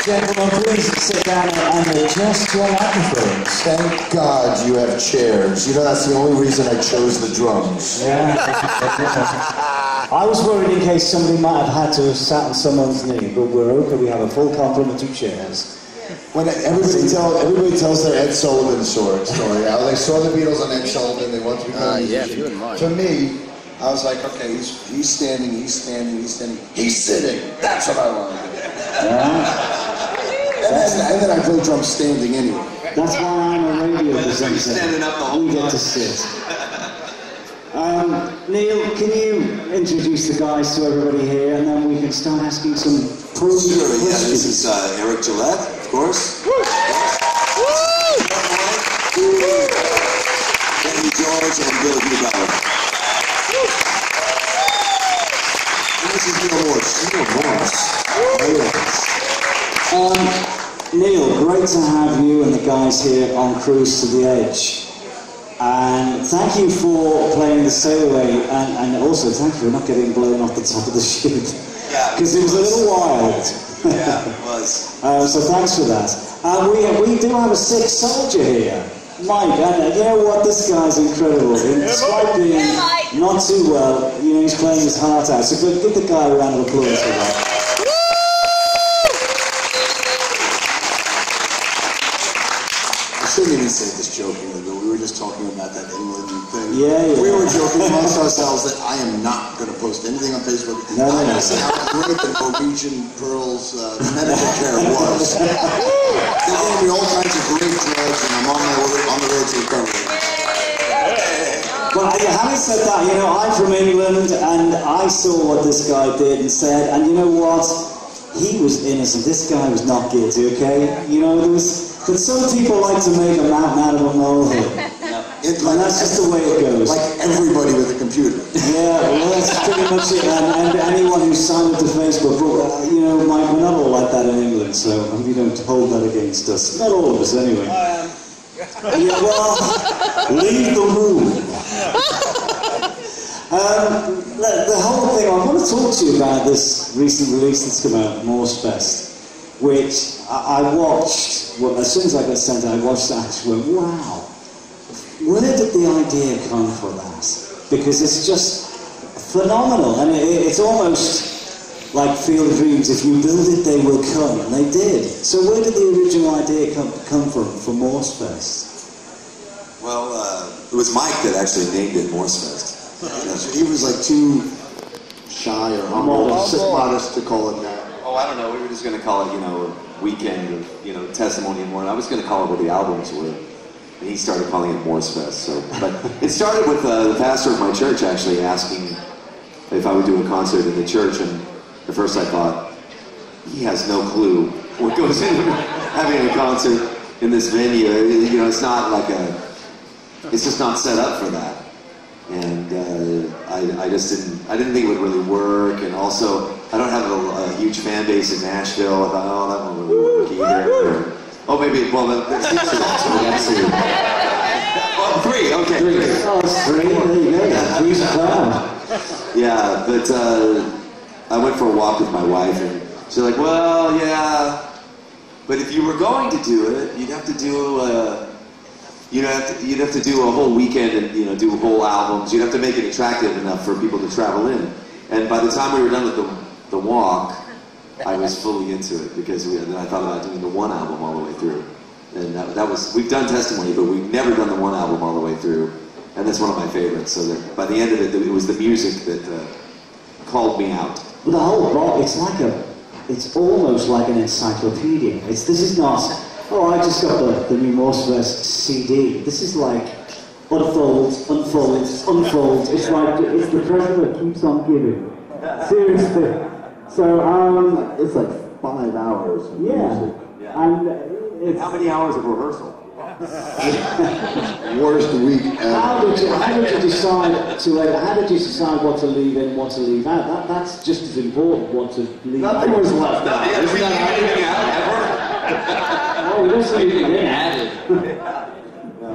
Gentlemen, please sit down and adjust your microphones. Thank God you have chairs. You know, that's the only reason I chose the drums. Yeah. I was worried in case somebody might have had to have sat on someone's knee, but we're okay. We have a full complement of chairs. When everybody tells their Ed Sullivan story. How they saw the Beatles on Ed Sullivan, they wanted to become a musician. Yeah, if you wouldn't mind. For me, I was like, okay, he's standing, he's sitting. That's what I want to do. And then I play drums standing anyway. That's why I'm a radio presenter. Standing up the whole We get to sit. Neal, can you introduce the guys to everybody here, and then we can start asking some questions? Sure, yeah, this is Eric Gillette, of course. Danny George and Bill Hughes. And this is Neal Morse. Neal, great to have you and the guys here on Cruise to the Edge. And thank you for playing the Sail Away, and also thank you for not getting blown off the top of the ship. Yeah. Because it was a little wild. Yeah, it was. So thanks for that. We do have a sick soldier here, Mike, and you know what, this guy's incredible. Despite being not too well, you know, he's playing his heart out. So give the guy a round of applause for that. I shouldn't even say this jokingly, but we were just talking about that England thing. Yeah. We were joking amongst ourselves that I am not going to post anything on Facebook. No. I'm going to say how great the Norwegian Pearl's medical care was. They gave me all kinds of great drugs, and I'm on the road to recovery. But having said that, you know, I'm from England, and I saw what this guy did and said, and you know what? He was innocent. This guy was not guilty, okay? You know, but some people like to make a mountain out of a molehill. And that's just the way it goes. Like everybody with a computer. Yeah, well, that's pretty much it. And anyone who's signed up to Facebook, but, you know, Mike, we're not all like that in England, so I hope you don't hold that against us. Not all of us, anyway. Yeah, well, leave the room. The whole thing, I want to talk to you about this recent release that's come out, Morse Fest, which I watched, well, as soon as I got sent it, I watched that and went, wow, where did the idea come from that? Because it's just phenomenal, and it's almost like Field of Dreams, if you build it, they will come, and they did. So where did the original idea come from for Morse Fest? Well, it was Mike that actually named it Morse Fest. He was like too shy or humble, modest to call it that. Oh, I don't know. We were just going to call it, you know, a weekend of, you know, testimony and more. I was going to call it what the albums were. And he started calling it Morse Fest. So, but it started with the pastor of my church actually asking if I would do a concert in the church. And at first I thought, he has no clue what goes into having a concert in this venue. You know, it's not like it's just not set up for that. And I didn't think it would really work. And also, I don't have a huge fan base in Nashville. I thought, oh, that won't really work either. Oh, maybe, well, there's two songs, so we got to see. Well, three, okay. Oh, it's three, there you go. Three's a crowd. Yeah, but I went for a walk with my wife, and she's like, well, yeah, but if you were going to do it, you'd have to do you'd have to do a whole weekend and, you know, do whole albums. You'd have to make it attractive enough for people to travel in. And by the time we were done with the walk, I was fully into it because then I thought about doing the one album all the way through. And that was, we've done Testimony, but we've never done the one album all the way through. And that's one of my favorites. So that by the end of it, it was the music that called me out. But the whole rock, it's almost like an encyclopedia. This is not, oh, I just got the new Morse Fest CD. This is like unfolds. It's like, it's the present that keeps on giving. Seriously. So, It's like 5 hours of music. And it's... How many hours of rehearsal? Worst week ever. How did you decide what to leave in, what to leave out? That's just as important, what to leave out. Nothing was left out. Isn't that anything out ever? Oh, we don't see anything added. No,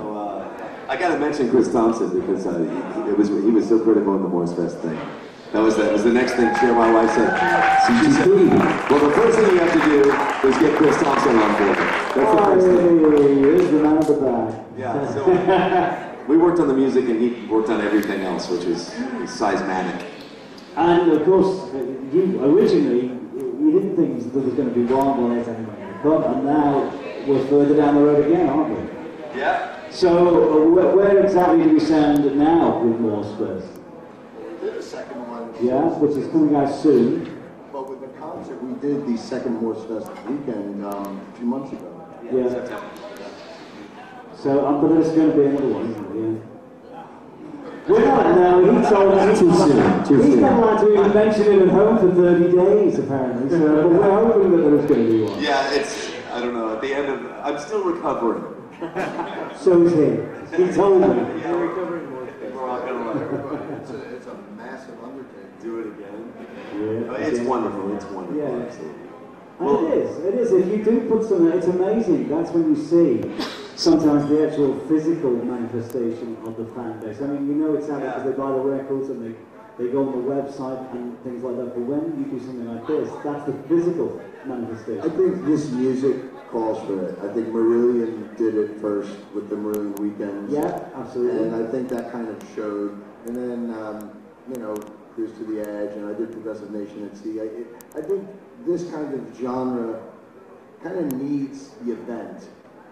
I got to mention Chris Thompson because he was so critical in the Morse Fest thing. That was the next thing. My wife said, well, the first thing you have to do is get Chris Thompson on board. That's the first thing. Here's the man of the bag. Yeah, so we worked on the music and he worked on everything else, which was seismic. And of course, you originally, you didn't think there was going to be one on it anyway. And now we're further down the road again, aren't we? Yeah. So where exactly do we stand now with Morse first? We did a second one. Yeah, which is coming out soon. But with the concert, we did the second Morse Fest weekend a few months ago. Yeah. So, but there's going to be another one, isn't there? Yeah. We're not now, he told us too soon. He's not allowed to even mention it at home for 30 days, apparently. So, but we're hoping that there's going to be one. Yeah, it's, I don't know, at the end of, I'm still recovering. So is he. He told me. Yeah, we're recovering more. We're not going to let It's a massive undertaking. do it again. Yeah. It's wonderful, it's wonderful. Yeah. Absolutely. And it is. If you do put something, it's amazing. That's when you see sometimes the actual physical manifestation of the fan base. I mean, you know it's out there because they buy the records and they go on the website and things like that. But when you do something like this, that's the physical manifestation. I think this music calls for it. I think Marillion did it first with the Marillion Weekends. Yeah, absolutely. And I think that kind of showed. And then, you know, Cruise to the Edge, and I did Progressive Nation at Sea. I think this kind of genre kind of needs the event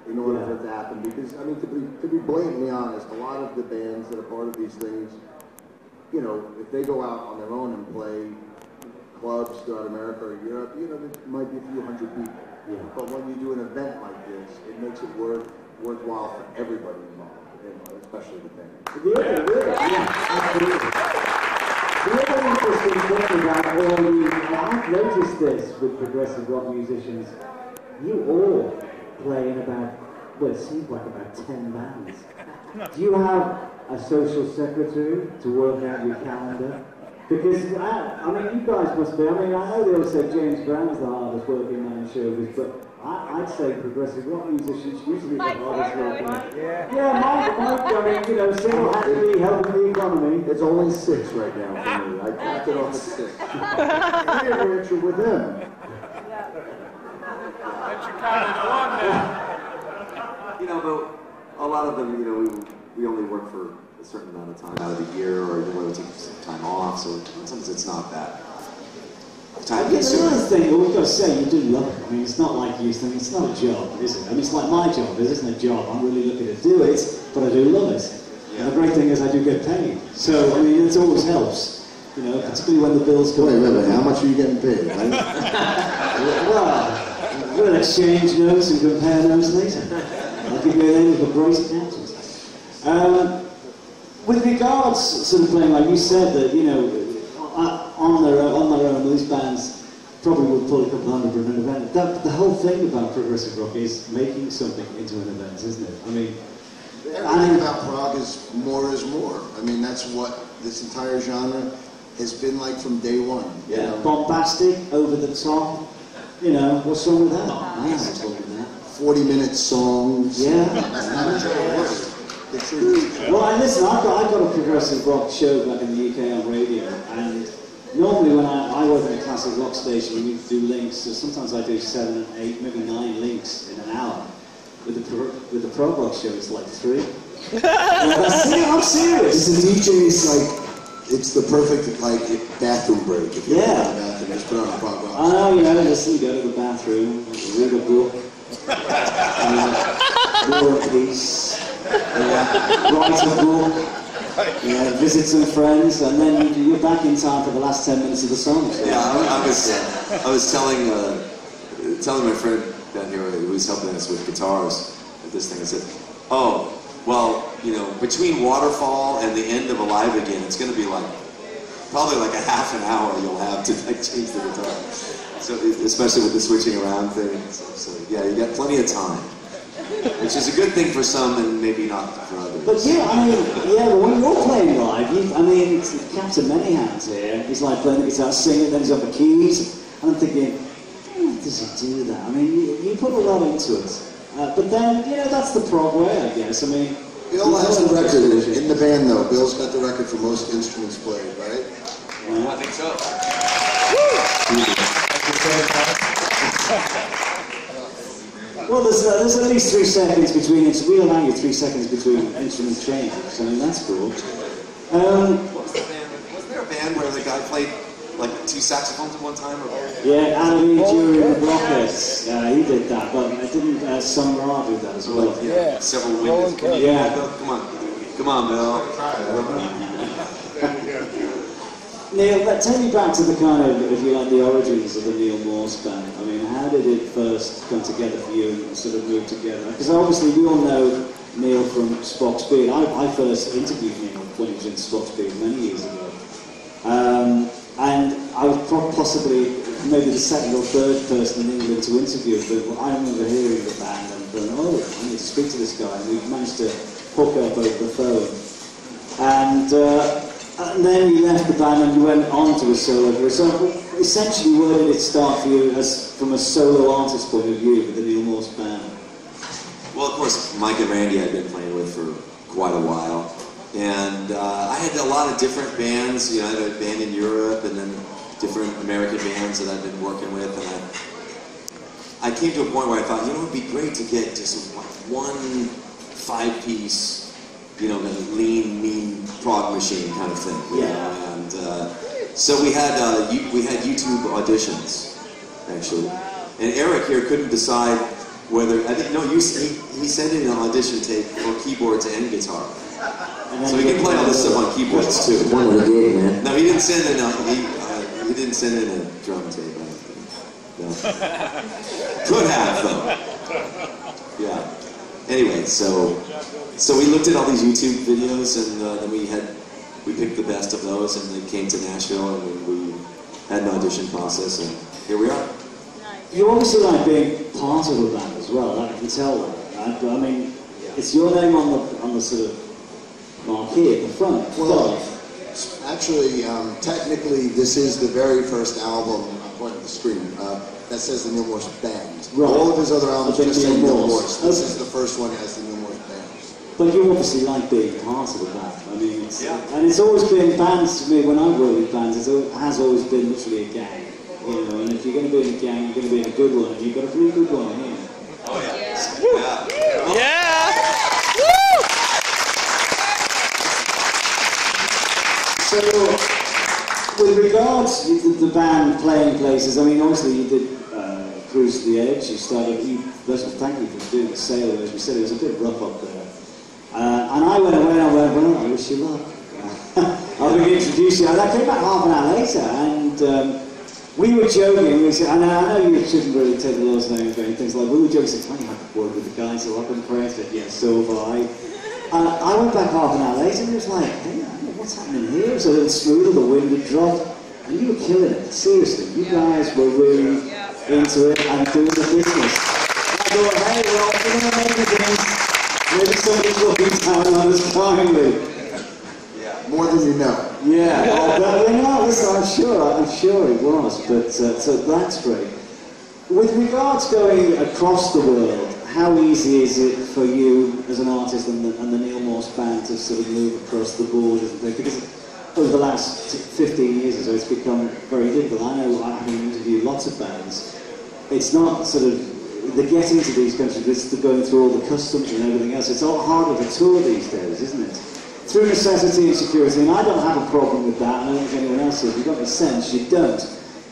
in order for it to happen. Because, I mean, to be blatantly honest, a lot of the bands that are part of these things, you know, if they go out on their own and play clubs throughout America or Europe, you know, there might be a few hundred people. Yeah. But when you do an event like this, it makes it worthwhile for everybody involved, you know, especially the band. Absolutely. The other interesting thing about all you, I've noticed this with progressive rock musicians, you all play in about, well, it seems like about 10 bands. Do you have a social secretary to work out your calendar? Because, I mean, you guys must be, I mean, I know they always say James Brown's the hardest working man in showbiz, but I'd say progressive rock musicians usually the hardest working. Yeah, Mike, I mean, you know, single-handedly helping the economy. It's only 6 right now for me. I capped it off at 6. You're richer with them. You know, but a lot of them, you know, we only work for a certain amount of time out of the year, or you want to take some time off, so sometimes it's not that. Time Yeah, the other thing, well, we've got to say, you do love it. I mean, it's not like you think, it's not a job, is it? I mean, it's like my job, it isn't a job. I'm really looking to do it, but I do love it. Yeah. And the great thing is I do get paid. So, I mean, it always helps. You know, particularly when the bills come. Wait, how much are you getting paid? Well, we'll exchange notes and compare notes later. I'll give you a name of a great accountant. With regards, sort of playing, like you said, that, you know, on their own, these bands probably would pull a couple hundred for an event. The whole thing about progressive rock is making something into an event, isn't it? I mean, everything about prog is more. I mean, that's what this entire genre has been like from day one. Yeah, you know? bombastic, over the top. You know, what's wrong with that? I have what's wrong with that. 40-minute songs. Yeah. That's not a joke. Well, and listen, I've got a progressive rock show back in the UK on radio, and normally when I work in a classic rock station, we do links, so sometimes I do 7, 8, maybe 9 links in an hour. With the prog rock show, it's like 3. I'm serious. The DJ is like, it's the perfect like bathroom break. If you're in the bathroom, just put on a prog rock. I know, you know, listen, go to the bathroom, read a book, War and Peace. Write a book, visit some friends, and then you're back in time for the last 10 minutes of the song. So. Yeah, I was telling my friend down here who was helping us with guitars at this thing. I said, "Oh, well, you know, between Waterfall and the end of Alive Again, it's going to be like probably like a half an hour you'll have to like change the guitar. So especially with the switching around thing. So yeah, you got plenty of time." Which is a good thing for some and maybe not for others. But yeah, I mean, but when you're playing live, I mean, it's Captain Many Hands here. He's like playing the guitar, singing, then he's on the keys. And I'm thinking, how does he do that? I mean, you put a lot into it. But then, you know, that's the prog way, I guess. I mean, Bill has the record in the band, though. Bill's got the record for most instruments played, right? Yeah. I think so. Well, there's at least 3 seconds between it. We allow you 3 seconds between instrument changes. I mean, that's cool. What was the band? Wasn't there a band where the guy played like 2 saxophones at one time? Or? Yeah, Atrium the Rockets. He did that, but I didn't. Sun Ra did that as well. Yeah, several women. Yeah. Come on, Bill. Neal, take me back to the kind of, if you like, the origins of the Neal Morse band. I mean, how did it first come together for you and sort of move together? Because obviously we all know Neal from Spock's Beard. I first interviewed Neal when he was in Spock's Beard many years ago. And I was possibly maybe the second or third person in England to interview, but I remember hearing the band and going, oh, I need to speak to this guy. And we managed to hook up over the phone. And then you left the band and you went on to a solo career. So essentially, where did it start for you from a solo artist point of view with the Neal Morse band? Well, of course, Mike and Randy I'd been playing with for quite a while. And I had a lot of different bands. You know, I had a band in Europe and then different American bands that I've been working with. And I came to a point where I thought, you know, it would be great to get just one 5-piece, you know, lean, mean prog machine kind of thing. You know? And so we had YouTube auditions, actually. And Eric here couldn't decide whether, I think, no, he sent in an audition tape for keyboards and guitar. So he can play all this stuff on keyboards too. One of the gig, man. No, he didn't send in he didn't send in a drum tape. I don't think. No. Could have though. Yeah. Anyway, so we looked at all these YouTube videos and then we picked the best of those and they came to Nashville and we had an audition process and here we are. You obviously like being part of a band as well. I can tell that. I mean, it's your name on the sort of marquee at the front. Well, actually, technically, this is the very first album, I'm pointing at the screen, that says the Neal Morse Band. Right. All of his other albums just say Neal Morse. This Okay. is the first one that has the Neal Morse Band. But you obviously like being part of the band. I mean, and it's always been bands to me, when I've worked with bands, it has always been literally a gang. You know, and if you're going to be in a gang, you're going to be in a good one, and you've got a pretty good one here. Oh yeah. Yeah. So, with regards to the band playing places, I mean, obviously you did Cruise to the Edge. You started. Thank you for doing the sail. As we said, it was a bit rough up there. And I went away. And I went, well, I wish you luck. I'll be introducing you. And I came back half an hour later, and we were joking. We said, and I know you shouldn't really take the Lord's name for things like. We were joking. Said, "I have to work with the guys who I've been impressed." Yeah, so have I. And I went back half an hour later, and it was like, hey, what's happening here? It was a little smoother, the wind had dropped, and you were killing it. Seriously, you guys were really into it and doing the business. And I thought, hey, well, we're going to make the things. Maybe somebody's looking down on us kindly. Yeah. More than you know. Yeah, well, you know, listen, I'm sure it was, but so that's great. With regards going across the world, how easy is it for you as an artist and the Neal Morse band to sort of move across the borders and things? Because over the last 15 years or so, it's become very difficult. I know, having interviewed lots of bands, it's not sort of, the getting to these countries, it's going through all the customs and everything else. It's a lot harder to tour these days, isn't it? Through necessity and security, and I don't have a problem with that, and I don't think anyone else does. If you've got any sense, you don't.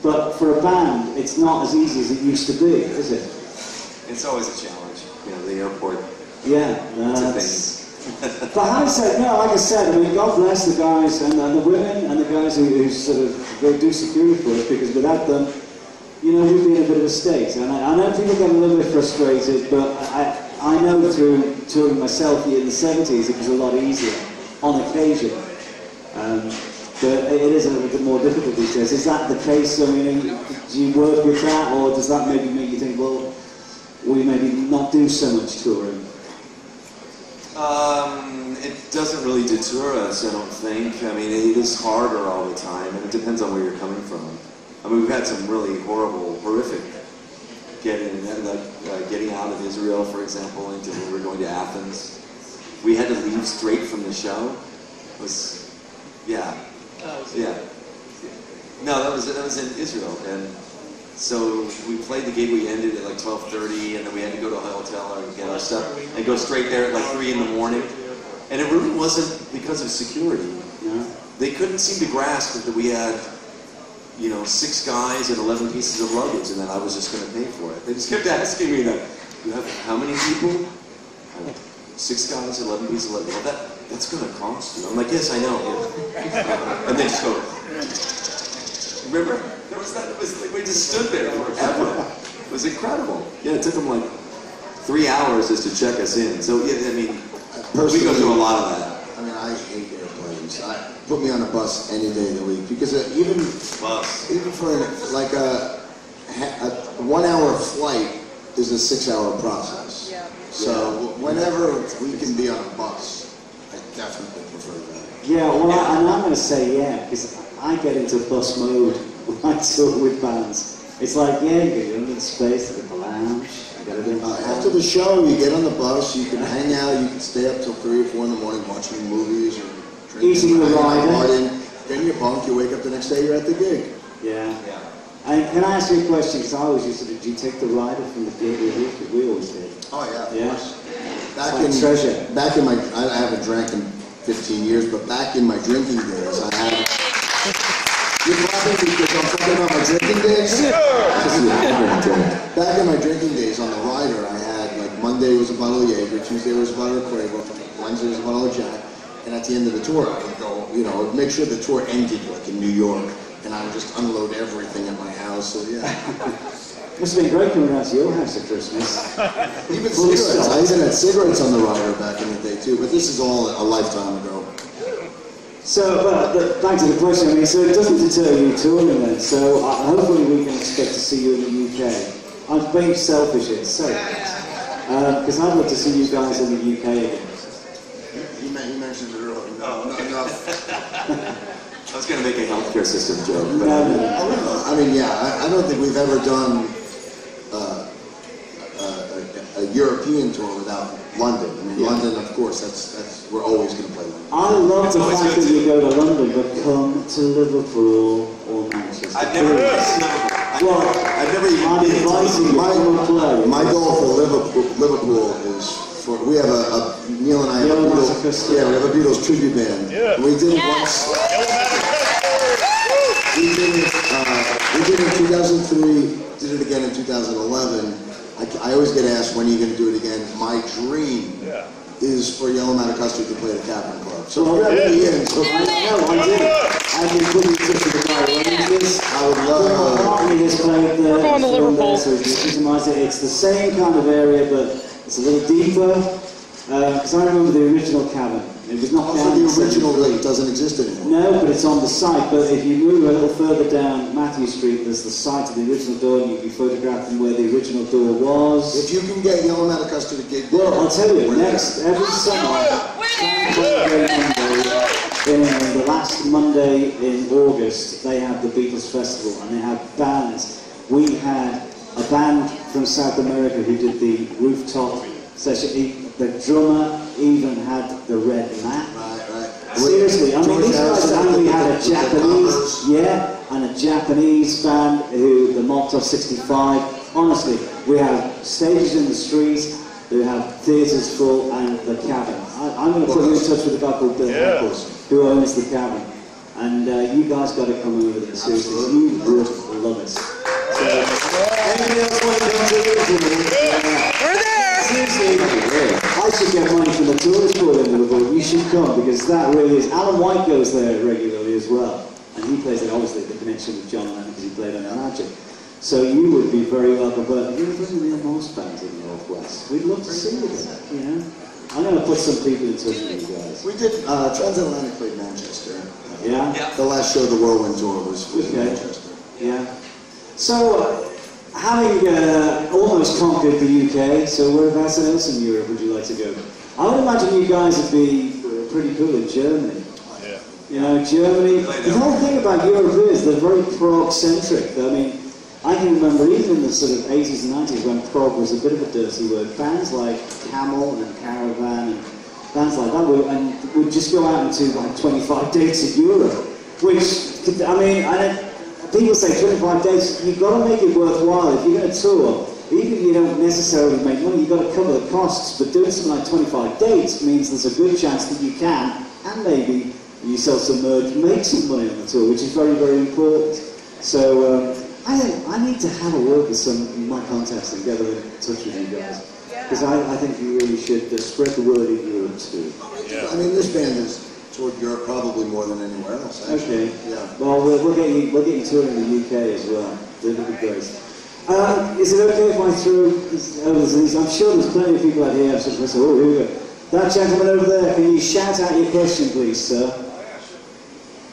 But for a band, it's not as easy as it used to be, is it? It's always a challenge. You know, the airport. Yeah, but I said, no, like I said, I mean, God bless the guys and the women and the guys who sort of do security for us, because without them, you know, we'd be in a bit of a state. And I know people get a little bit frustrated, but I know through touring myself in the 70s, it was a lot easier on occasion. But it is a little bit more difficult these days. Is that the case? I mean, do you work with that, or does that maybe make you think, well, we maybe not do so much touring? It doesn't really deter us, I don't think. I mean, it is harder all the time, and it depends on where you're coming from. I mean, we've had some really horrific getting out of Israel, for example, into when we were going to Athens. We had to leave straight from the show. It was, yeah. No, that was in Israel, and So we played the gig, we ended at like 12:30, and then we had to go to a hotel or get our stuff, and go straight there at like 3 in the morning. And it really wasn't because of security. Yeah. They couldn't seem to grasp that we had, 6 guys and 11 pieces of luggage, and that I was just going to pay for it. They just kept asking me that. You have how many people? 6 guys, 11 pieces of luggage. Well, that's going to cost you. I'm like, yes, I know. Yeah. And they just go. Remember? There was that. It was like we just stood there forever. It was incredible. Yeah, it took them like 3 hours just to check us in. So yeah, I mean, we go through a lot of that. I mean, I hate airplanes. Put me on a bus any day of the week because even for like a 1 hour flight is a 6 hour process. Yeah. So whenever we can be on a bus, I definitely prefer that. Yeah, well, and I'm going to say yeah, because I get into bus mode when I tour with bands. It's like, yeah, you get under the space, you get the lounge, you got to do after the show, you get on the bus, you can hang out, you can stay up till 3 or 4 in the morning watching movies or drinking. Eating the rider. Then you bunk, you wake up the next day, you're at the gig. Yeah. And can I ask you a question? Because I always used to do, did you take the rider from the gig with you? Because we always did. Oh, yeah, of course. Back in my, I haven't drank in 15 years, but back in my drinking days, I had... You're laughing because I'm talking about my drinking days? Back in my drinking days on the rider, I had, like, Monday was a bottle of Jaeger, Tuesday was a bottle of Quavo, Wednesday was a bottle of Jack, and at the end of the tour, I would go, make sure the tour ended, like, in New York, and I would just unload everything at my house, so yeah. Must have been great coming around to your house at Christmas. Even cigarettes. I even had cigarettes on the rider back in the day, too, but this is all a lifetime ago. So, back to the question, I mean, so it doesn't deter you touring then, so hopefully we can expect to see you in the UK. I'm being selfish here, sorry. Because I'd love to see you guys in the UK again. You mentioned it earlier. No. I was going to make a healthcare system joke. But No. I mean, yeah, I don't think we've ever done a European tour without London. I mean, London, of course, that's we're always going to play London. I love the fact that you go to London, but come to Liverpool or Manchester. I've never been to Liverpool. I've never even been to play. My goal for Liverpool is we have Neal and I have we have a Beatles tribute band. Yeah. We did it once. We did it in 2003, did it again in 2011. I always get asked, when are you going to do it again? My dream is for Yellow Matter Custard to play the Captain Club. So I did. I've been putting in touch with the guy running this. I would love Martin has played there. We're going to Liverpool. So it's the same kind of area, but it's a little deeper. Because I remember the original cabin. It was not down the original lake doesn't exist anymore. No, but it's on the site. But if you move a little further down Matthew Street, there's the site of the original door, and you can photograph from where the original door was. If you can get Yellow Matter Custard to gig, well, I'll tell you, every summer, in the last Monday in August, they have the Beatles Festival, and they have bands. We had a band from South America who did the rooftop session. The drummer even had the red mat. Right. Seriously, I mean, these guys actually had a Japanese, and a Japanese band who, the Malta 65. Honestly, we have stages in the streets, we have theatres full, and the cabin. I'm going to put you in touch with a guy called Bill Eccles, who owns the cabin. And you guys got to come over there, seriously. You would love it. So, anybody else want to come to Liverpool? We're there! Seriously, I should get money from the tourist board in Liverpool. You should come, because that really is... Alan White goes there regularly as well. And he plays there, obviously, the connection with John Lennon, because he played on Magic. So you would be very welcome, but you're bringing Neal Morse bands in the Northwest. We'd love to see you there, you know? I'm going to put some people in touch with you guys. We did, Transatlantic played Manchester. Yeah? The last show, the Whirlwind Tour, was in Manchester. Yeah. So, having almost conquered the UK, so whereabouts else in Europe would you like to go? I would imagine you guys would be pretty cool in Germany. Yeah. You know, Germany, the whole thing about Europe is they're very Prague-centric. I mean, I can remember even in the sort of 80s and 90s when Prague was a bit of a dirty word, bands like Camel and Caravan and bands like that would just go out into like 25 dates in Europe, which, I mean, people say 25 days, you've got to make it worthwhile. If you're going to tour, even if you don't necessarily make money, you've got to cover the costs. But doing something like 25 dates means there's a good chance that you can, and maybe you self-submerge, make some money on the tour, which is very, very important. So I think I need to have a word with some of my contacts and get them in touch with you guys. Because I think you really should spread the word in Europe too. Yeah. I mean, this band is toured Europe probably more than anywhere else, actually. Okay. Yeah. Well, we'll get you touring in the UK as well. That'd be great. Is it okay if I throw these? I'm sure there's plenty of people out here. So, oh, here we go. That gentleman over there, can you shout out your question, please, sir?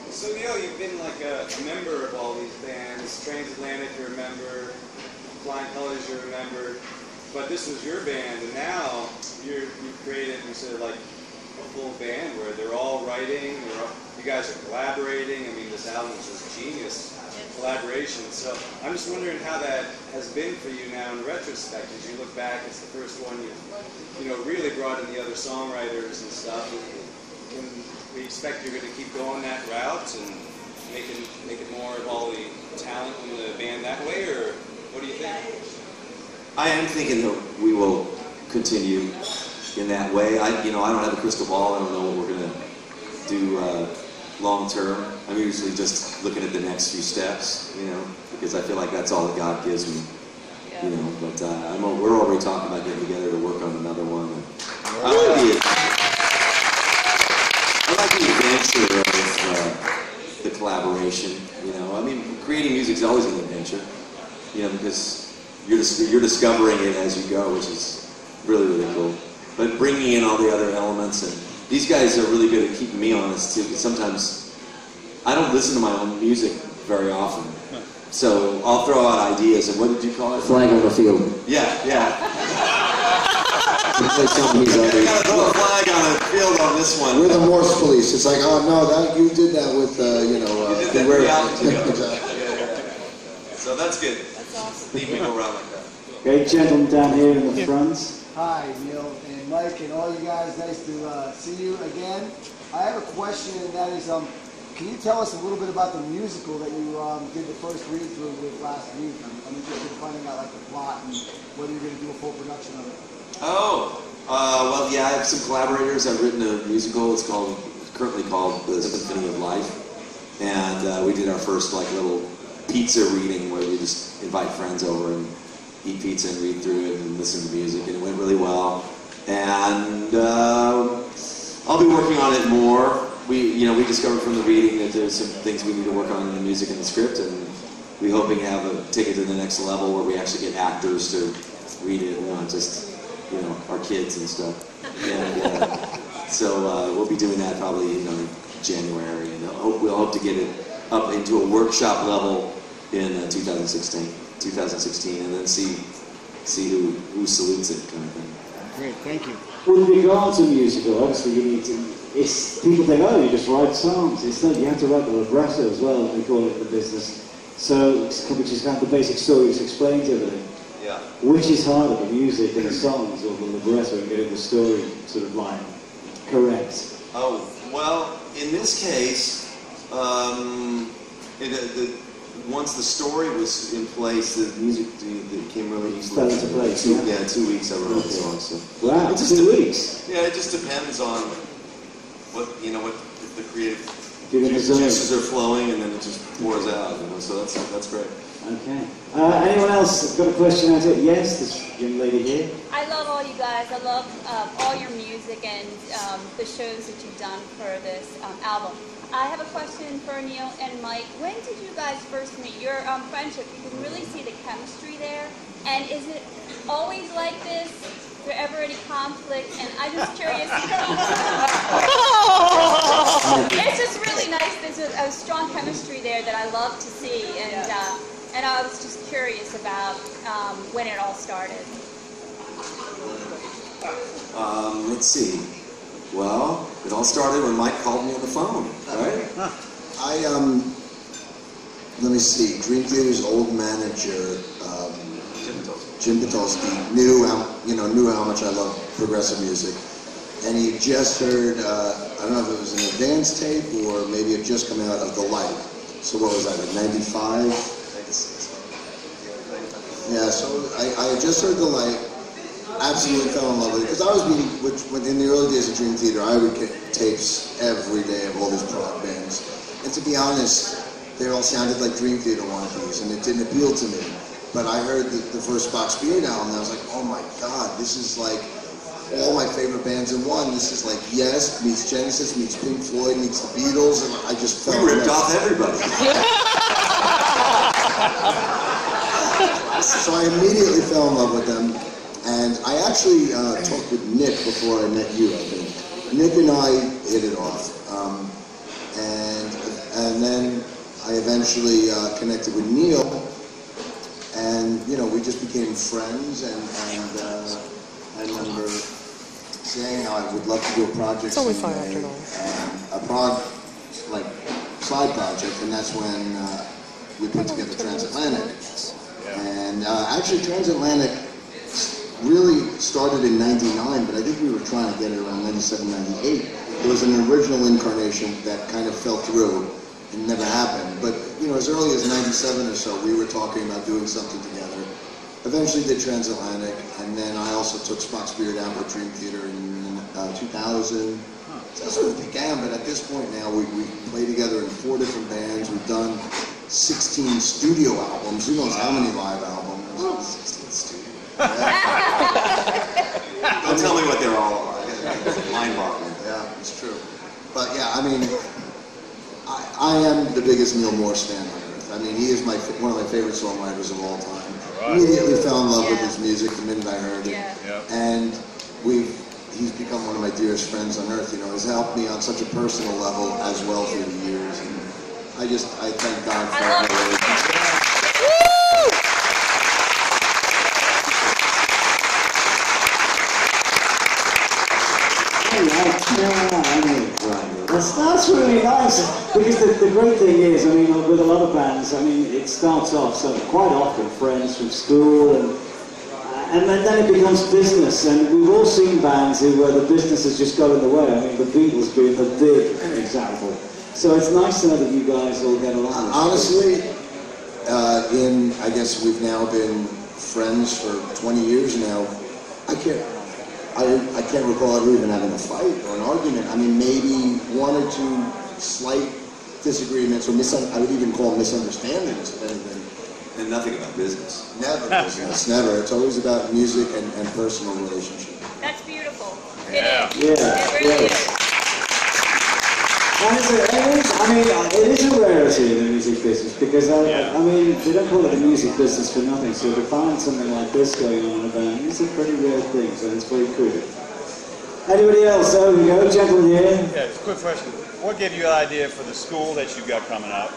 So, Neal, you've been like a member of all these bands. Transatlantic, you're a member. Flying Colors, you're a member. But this was your band, and now you've created sort of like a full band where they're all writing, you guys are collaborating. I mean, this album is just genius collaboration. So I'm just wondering how that has been for you now in retrospect. As you look back, it's the first one you really brought in the other songwriters and stuff. And we expect you're going to keep going that route and making more of all the talent in the band that way, or what do you think? I am thinking that we will continue in that way. I don't have a crystal ball. I don't know what we're going to do long term. I'm usually just looking at the next few steps, because I feel like that's all that God gives me, But we're already talking about getting together to work on another one. And I like the adventure of the collaboration. I mean, creating music is always an adventure, because you're discovering it as you go, which is really, really cool. But bringing in all the other elements, and these guys are really good at keeping me honest too, because sometimes I don't listen to my own music very often. So I'll throw out ideas, and what did you call it? Flag on the field. Yeah. Play something he's already. Gotta throw a flag on the field on this one. We're the Morse police. It's like, oh no, you did that with, you did that reality together. Exactly. So that's good. That's awesome. Need me go around like that. Great gentleman down here in the front. Hi, Neal and Mike and all you guys. Nice to see you again. I have a question, and that is, can you tell us a little bit about the musical that you did the first read-through with last week? I'm interested in finding out like the plot and whether you're going to do a full production of it. Oh, well, yeah, I have some collaborators. I've written a musical. It's currently called The Symphony of Life, and we did our first like little pizza reading where we just invite friends over and eat pizza and read through it and listen to music, and it went really well. And I'll be working on it more. We discovered from the reading that there's some things we need to work on in the music and the script, and we're hoping to take it to the next level where we actually get actors to read it, not just our kids and stuff. And so we'll be doing that probably in January, and we'll hope to get it up into a workshop level in 2016, and then see who salutes it, kind of thing. Great, thank you. With regard to musical, obviously you need to. People think, oh, you just write songs. It's not. You have to write the libretto as well. We call it in the business. So, which is kind of the basic story which explains everything. Yeah. Which is harder, the music and the songs, or the libretto, and getting the story sort of like correct? Oh well, in this case, once the story was in place, the music came really easily. Fell into place. 2 weeks I wrote the song. So. Wow, 2 weeks. Yeah, it just depends on what the creative Given the zone. juices are flowing, and then it just pours out. So that's great. Okay. Anyone else got a question out of it? Yes, this young lady here. I love all you guys. I love all your music and the shows that you've done for this album. I have a question for Neal and Mike. When did you guys first meet? Your friendship, you can really see the chemistry there. And is it always like this? Is there ever any conflict? And I'm just curious. It's just really nice. There's a strong chemistry there that I love to see. And I was just curious about when it all started. Let's see. Well, it all started when Mike called me on the phone, right? Let me see, Dream Theater's old manager, Jim Patulski, knew how much I love progressive music. And he just heard, I don't know if it was an advance tape or maybe it just come out of The Light. So what was that, like 95? Yeah, so I just heard The Light, absolutely fell in love with it. Because I was in the early days of Dream Theater, I would get tapes every day of all these prog bands. And to be honest, they all sounded like Dream Theater wannabes, and it didn't appeal to me. But I heard the first Box Beard album, and I was like, oh my God, this is like all my favorite bands in one. This is like Yes meets Genesis meets Pink Floyd meets the Beatles, and I just fell in love. We ripped off everybody. So I immediately fell in love with them, and I actually talked with Nick before I met you, I think. Nick and I hit it off, and then I eventually connected with Neal, and you know, we just became friends, and I remember saying how I would love to do a project someday, a prog, like, side project, and that's when we put together Transatlantic. And actually Transatlantic really started in '99, but I think we were trying to get it around '97, '98. There was an original incarnation that kind of fell through and never happened. But, you know, as early as '97 or so, we were talking about doing something together. Eventually did Transatlantic, and then I also took Spock's Beard out with Dream Theater in 2000. So that's where it began, but at this point now, we play together in 4 different bands. We've done 16 studio albums. Who knows how many live albums? 16 studio. Don't tell me what they're all like. Mind-boggling. Yeah, it's true. But yeah, I mean, I am the biggest Neal Morse fan on earth. I mean, he is one of my favorite songwriters of all time. Right. Immediately fell in love with his music the minute I heard it. Yeah. And he's become one of my dearest friends on earth. You know, he's helped me on such a personal level as well through the years. And I thank God for our relationship. That's really nice, because the great thing is, I mean, with a lot of bands, I mean, it starts off so quite often friends from school, and then it becomes business, and we've all seen bands where the business has just got in the way. I mean, the Beatles being the big example. So it's nice to know that you guys all get along. Honestly, I guess we've now been friends for 20 years now. I can't recall ever even having a fight or an argument. I mean, maybe 1 or 2 slight disagreements, or I would even call misunderstandings, if anything. And nothing about business. Never business, never. It's always about music and personal relationship. That's beautiful. Yeah. It is. Yeah. It really is. It is a rarity in the music business, because I mean, they don't call it the music business for nothing, so to find something like this going on in a band, it's a pretty rare thing, so it's very cool. Anybody else? There we go, gentleman here. Yeah, just a quick question. What gave you the idea for the school that you've got coming up?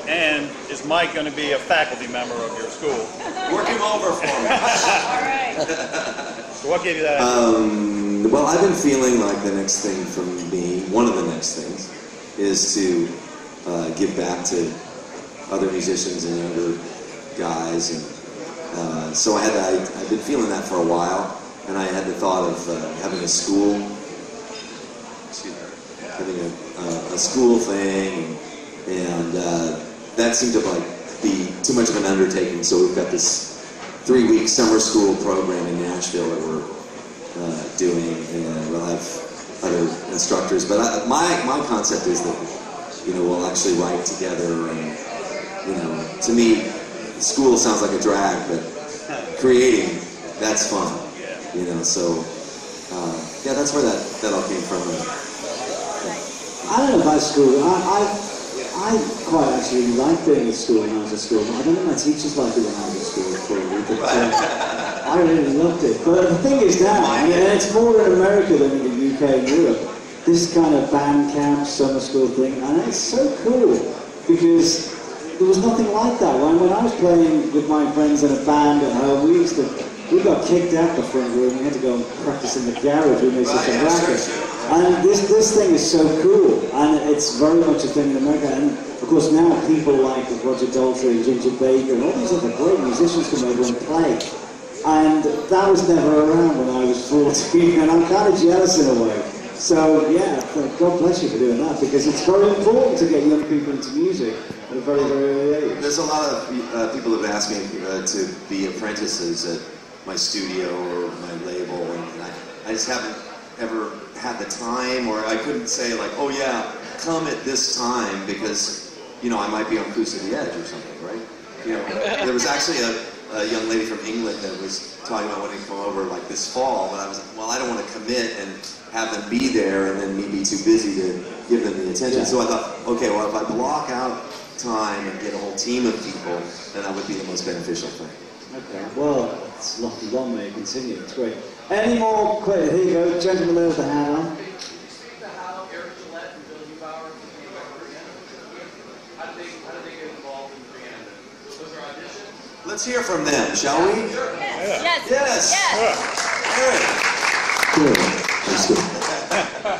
And is Mike going to be a faculty member of your school? Work him over for me. All right. So what gave you that idea? Well, I've been feeling like the next thing for me, one of the next things, is to give back to other musicians and younger guys. And so I've been feeling that for a while, and I had the thought of having a school, having a school thing, and that seemed to be too much of an undertaking. So we've got this 3-week summer school program in Nashville that we're doing, and we'll have other instructors. But my concept is that, you know, we'll actually write together, and, you know, to me, school sounds like a drag, but creating, that's fun, you know. So yeah, that's where that all came from. I don't know about school. I quite actually liked being at school when I was at school. I don't know my teachers liked it when I was at school, probably, but I really loved it. But the thing is now, and it's more in America than in the UK and Europe, this kind of band camp, summer school thing, and it's so cool, because there was nothing like that. When I was playing with my friends in a band at home, we got kicked out the front room. We had to go and practice in the garage. We made such a racket. And this thing is so cool, and it's very much a thing in America. And of course now people like Roger Daltrey and Ginger Baker and all these other great musicians come over and play. And that was never around when I was 14, and I'm kind of jealous in a way. So yeah, God bless you for doing that, because it's very important to get young people into music at a very, very early age. There's a lot of people that have asked me to be apprentices at my studio or my label, and I just haven't ever had the time, or I couldn't say like, oh yeah, come at this time, because, you know, I might be on Cruise to the Edge or something, right? You know, there was actually a young lady from England that was talking about wanting to come over like this fall, but I was like, well, I don't want to commit and have them be there and then me be too busy to give them the attention. Yeah. So I thought, okay, well, if I block out time and get a whole team of people, then that would be the most beneficial thing. Okay, well, it's lucky one way to continue. It's great. Any more questions? Here you go, gentleman there with the hat on. Let's hear from them, shall we? Yes. Yes. Yes. Eric.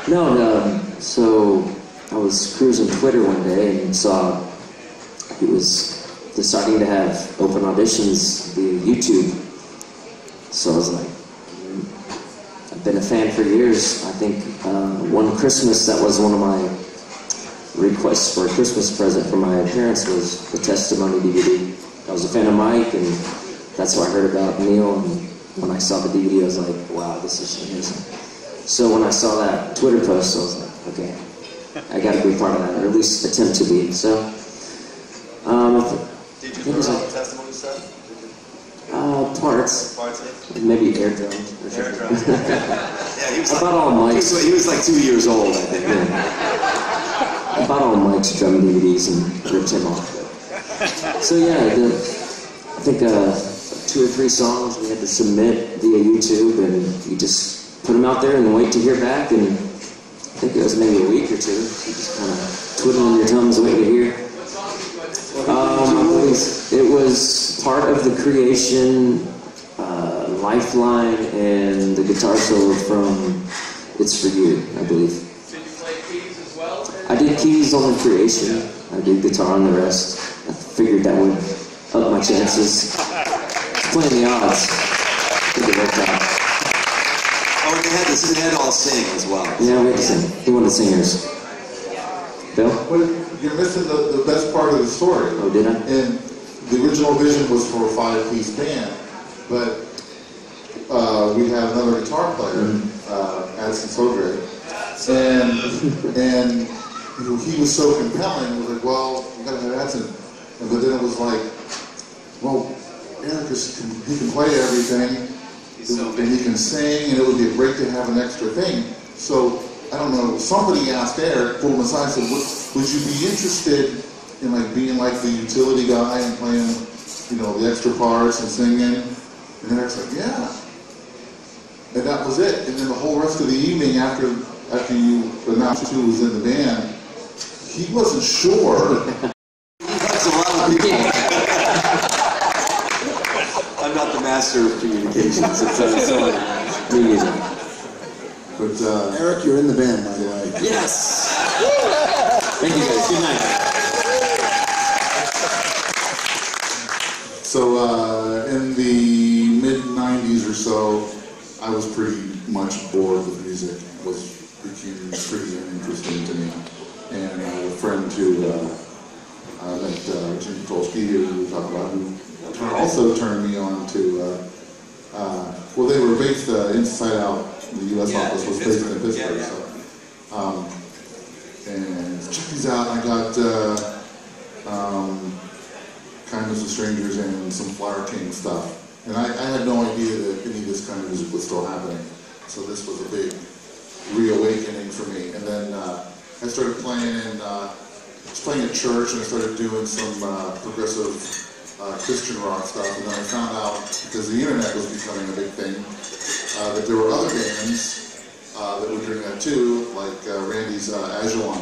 No, so I was cruising Twitter one day and saw he was deciding to have open auditions via YouTube. So I was like, I've been a fan for years. I think one Christmas, that was one of my requests for a Christmas present from my parents, was the Testimony DVD. I was a fan of Mike, and that's why I heard about Neal, and when I saw the DVD, I was like, wow, this is amazing. So when I saw that Twitter post, I was like, okay, I gotta be part of that, or at least attempt to be. So, Did you learn all the testimony stuff? Parts. Parts of it? Maybe air drums or Air something. drum. Yeah, he was About all Mike's. He was like 2 years old, I think. Yeah. I bought all Mike's drum DVDs and ripped him off. So yeah, I think 2 or 3 songs we had to submit via YouTube, and you just put them out there and wait to hear back. And I think it was maybe a week or 2. You just kind of twiddling your thumbs waiting to hear. It was part of the creation, Lifeline, and the guitar solo from It's For You, I believe. Did you play keys as well? I did keys on the creation. I did guitar on the rest. I figured that would up my chances. Playing the odds. I think it worked out. Oh, they had to all sing as well. Yeah, we had to sing. We wanted singers. Bill? But you're missing the best part of the story. Oh, did I? And the original vision was for a 5-piece band, but we had another guitar player, Addison Sodre, and he was so compelling. It was like, well, we got to have Addison, but then it was like, well, Eric he can play everything, and he can sing, and it would be great to have an extra thing. So I don't know. Somebody asked Eric, pulled him aside, and said, "Would you be interested in like being like the utility guy and playing, you know, the extra parts and singing?" And Eric's like, "Yeah." And that was it. And then the whole rest of the evening, after you announced who was in the band, he wasn't sure. That's a lot of people. I'm not the master of communications. Me neither. But Eric, you're in the band, by the way. Yes! Thank you guys. Good night. So in the mid-90s or so, I was pretty much bored with music. It became pretty uninteresting to me. And I have a friend who I met, Jim Tolsky, who we talked about, who also turned me on to, well, they were based Inside Out. The U.S. office was based in Pittsburgh, so and check these out. I got Kindness of Strangers and some Flower King stuff, and I had no idea that any of this kind of music was still happening. So this was a big reawakening for me. And then I started playing in, I was playing at church, and I started doing some progressive Christian rock stuff. And then I found out, because the internet was becoming a big thing, that there were other bands that were doing that too, like Randy's Ajalon.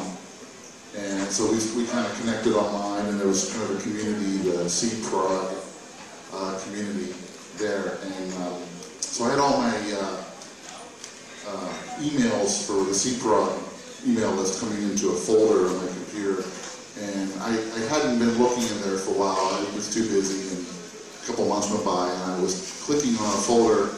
And so we kind of connected online, and there was kind of a community, the Seed Prog community there. And so I had all my emails for the Seed Prog email list coming into a folder on my computer. And I hadn't been looking in there for a while. I was too busy, and a couple months went by, and I was clicking on a folder,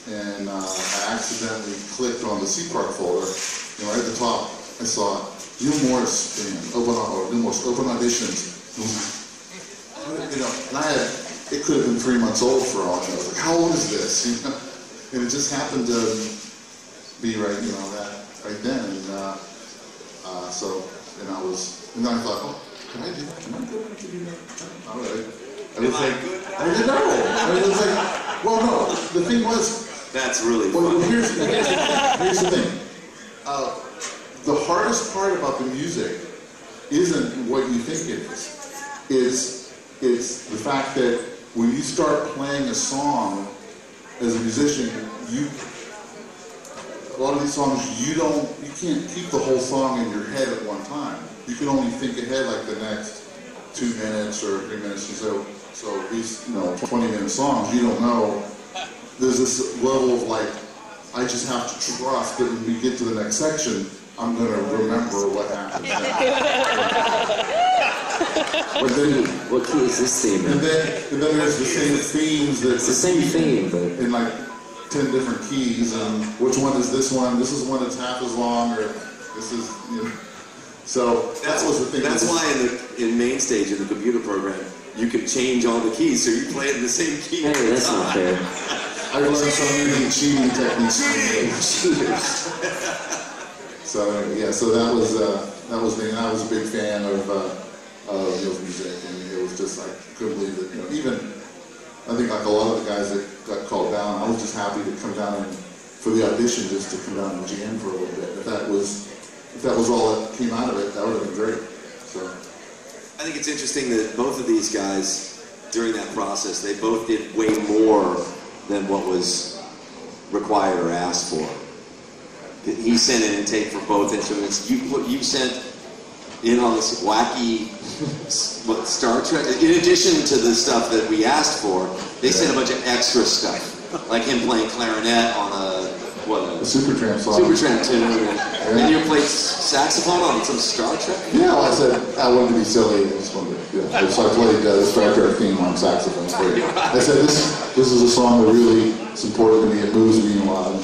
and I accidentally clicked on the C Park folder, and right at the top, I saw Neal Morse band, Neal Morse open auditions. You know, and it could have been 3 months old for all I know. I was like, how old is this? You know? And it just happened to be right, you know, right then. And and then I thought, oh, can I do that? Can I go back to do that? All right. I was like, I didn't know. I was like, well, no. The thing was, that's really fun. Well, here's the thing. The hardest part about the music isn't what you think it is. It's the fact that when you start playing a song as a musician, a lot of these songs you can't keep the whole song in your head at one time. You can only think ahead like the next 2 minutes or 3 minutes. And so these 20-minute songs, you don't know. There's this level of like, I just have to trust that when we get to the next section, I'm going to remember what happens next. What key is this theme? And then there's the same themes. It's the same theme, but in like 10 different keys. And which one is this one? This is one that's half as long, or this is, you know. So that was the thing. That's why in main stage in the computer program, you can change all the keys, so you play it in the same key. Hey, that's not fair. I learned so many cheating techniques from cheaters. So yeah, so that was me, and I was a big fan of Neal's music, and it was just, I couldn't believe it. You know, even I think like a lot of the guys that got called down, I was just happy to come down and for the audition just to come down and jam for a little bit. If that was all that came out of it, that would have been great. So I think it's interesting that both of these guys, during that process, they both did way more than what was required or asked for. He sent in a tape for both instruments. You sent in on this wacky Star Trek. In addition to the stuff that we asked for, they sent a bunch of extra stuff, like him playing clarinet on a Supertramp song. Supertramp tune. And you played saxophone on some Star Trek? Yeah, well, I said I wanted to be silly. I just wanted to, yeah. So I played the Star Trek theme on saxophone. I said this is a song that really is important to me. It moves me a lot.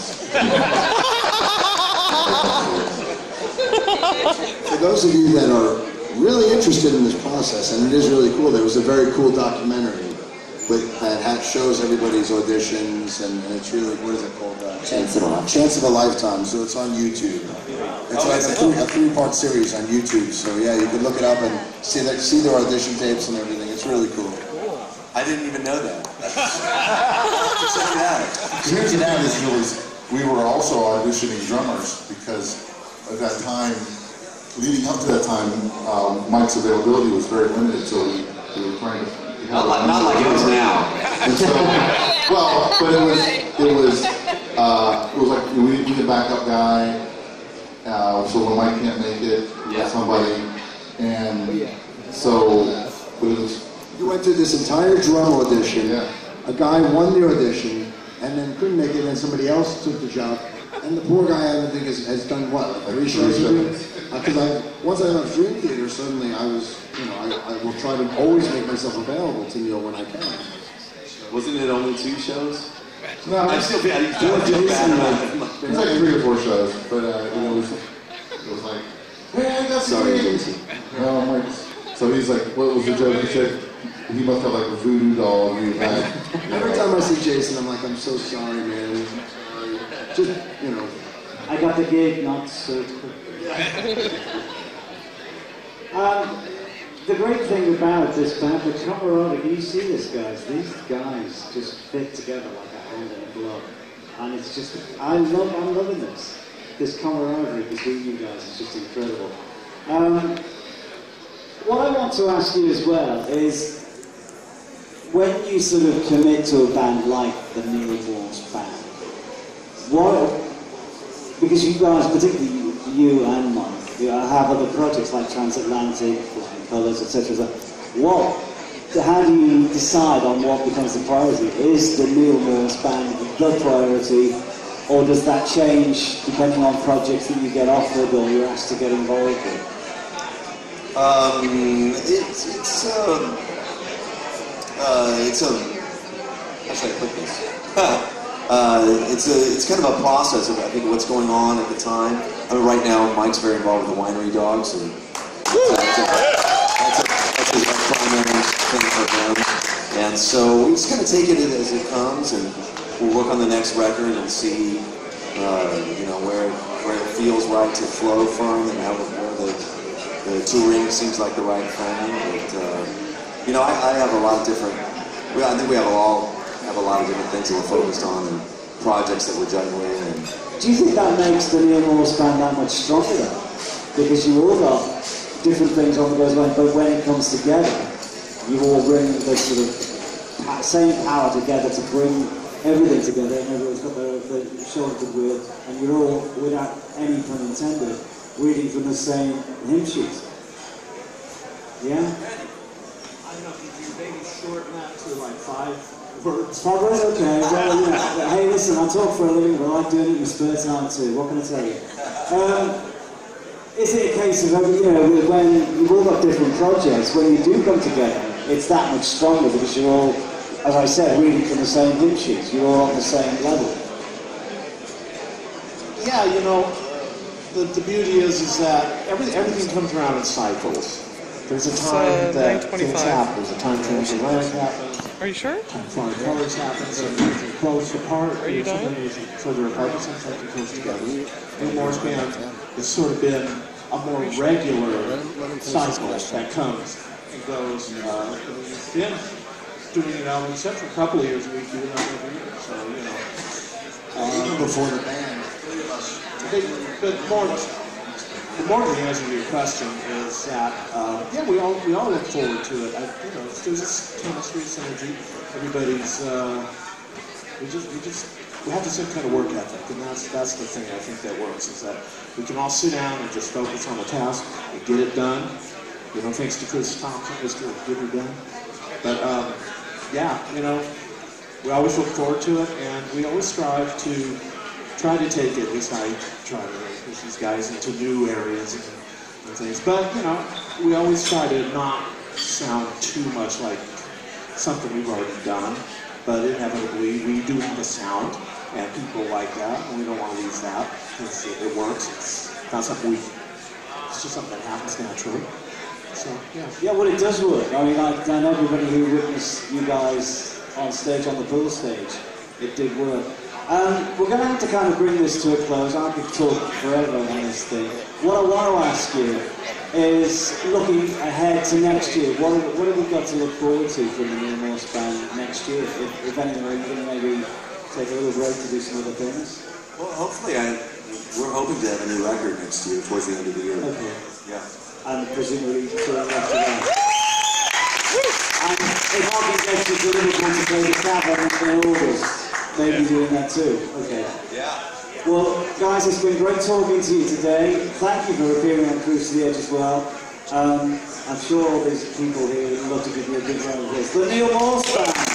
For those of you that are really interested in this process, and it is really cool, there was a very cool documentary that shows everybody's auditions, and it's really, what is it called? Chance of a Lifetime. So it's on YouTube. It's like a three-part series on YouTube. So yeah, you can look it up and see their audition tapes and everything. It's really cool. I didn't even know that. Check it out. Here's the thing is we were also auditioning drummers because at that time, leading up to that time, Mike's availability was very limited, so we were trying to. Not like it is now. And so, well, but it was like we need a backup guy. So when Mike can't make it, somebody, and so but it was. You went through this entire drum audition. Yeah. A guy won the audition and then couldn't make it, and somebody else took the job. And the poor guy, I don't think, has done what, like 3 shows a week? Because once I left Dream Theater, suddenly I was, I will try to always make myself available to Neal when I can. Wasn't it only 2 shows? No, I still feel bad. It's like 3 or 4 shows, but it was like, hey, I got sorry, Jason. So he's like, what was the joke? He said he must have like a voodoo doll in the back. Every time I see Jason, I'm like, I'm so sorry, man. I'm sorry. Just, I got the gig, not so quick. The great thing about this band, the camaraderie, you see this, guys. These guys just fit together like a hand in a glove, and it's just, I'm loving this. This camaraderie between you guys is just incredible. What I want to ask you as well is, when you sort of commit to a band like the Neal Morse band, because you guys, particularly you and Mike, you have other projects like Transatlantic, Colours, etc. How do you decide on what becomes the priority? Is the Neal Morse band the priority, or does that change depending on projects that you get offered or you're asked to get involved with? How should I put this? it's kind of a process of, I think, what's going on at the time. I mean, right now, Mike's very involved with the winery dogs, and that's his primary thing for him. And so we just kind of take it as it comes, and we'll work on the next record and see, you know, where it feels right to flow from, and where the touring seems like the right thing. But, you know, I have a lot of different. I think we all have a lot of different things that we're focused on, and projects that we're juggling. And do you think that makes the Neal Morse band that much stronger, though? Because you all got different things on the goes on, but when it comes together, you all bring the sort of same power together to bring everything together, and everyone's got their shoulder to the wheel, and you're all, without any pun intended, reading from the same hymn sheet. Yeah? I don't know, could you maybe shorten that to like 5 words? 5 words? Okay. Well, yeah. Hey, listen, I talk for a living, but I like doing it in my spare time too. What can I tell you? Is it a case of, you know, when you've all got different projects, when you do come together, it's that much stronger because you're all, as I said, reading from the same hymn sheets. You're all on the same level. Yeah, you know, the beauty is that everything comes around in cycles. There's a time that things happen. There's a time transatlantic happens. Are you sure? Time foreign colors happens. Sometimes you're close apart. Are you dying? Sometimes further apart. Sometimes you're close together. Neal Morse band has sort of been a more regular cycle that comes and goes. We've been doing an album, except for a couple of years, we do it every year. So, you know. Even before the band. But more to the answer to your question is that, yeah, we all look forward to it. You know, there's this chemistry, synergy. Everybody's, we have the same kind of work ethic, and that's the thing I think that works, is that we can all sit down and just focus on the task and get it done. You know, thanks to Chris Thompson, Mr. Get It Done. But, yeah, you know, we always look forward to it, and we always strive to try to take it, at least I try to push these guys into new areas and things. But, you know, we always try to not sound too much like something we've already done. But inevitably, we do have a sound, and people like that, and we don't want to lose that, because it works. It's not something it's just something that happens naturally. So, yeah. Yeah, well, it does work. I mean, I know everybody who witnessed you guys on stage, on the pool stage, it did work. We're going to have to kind of bring this to a close. I could talk forever on this thing. What I want to ask you is, looking ahead to next year, what have we got to look forward to from the Neal Morse band next year? If anything, are you going to maybe take a little break to do some other things? Well, hopefully, we're hoping to have a new record next year, towards the end of the year. Okay. Yeah. And presumably touring after that. And if I can get you to Liverpool to play the Cavern in August, maybe doing that too. Okay. Yeah. Well, guys, it's been great talking to you today. Thank you for appearing on Cruise to the Edge as well. I'm sure all these people here would love to give you a big round of applause. The Neal Morse Band.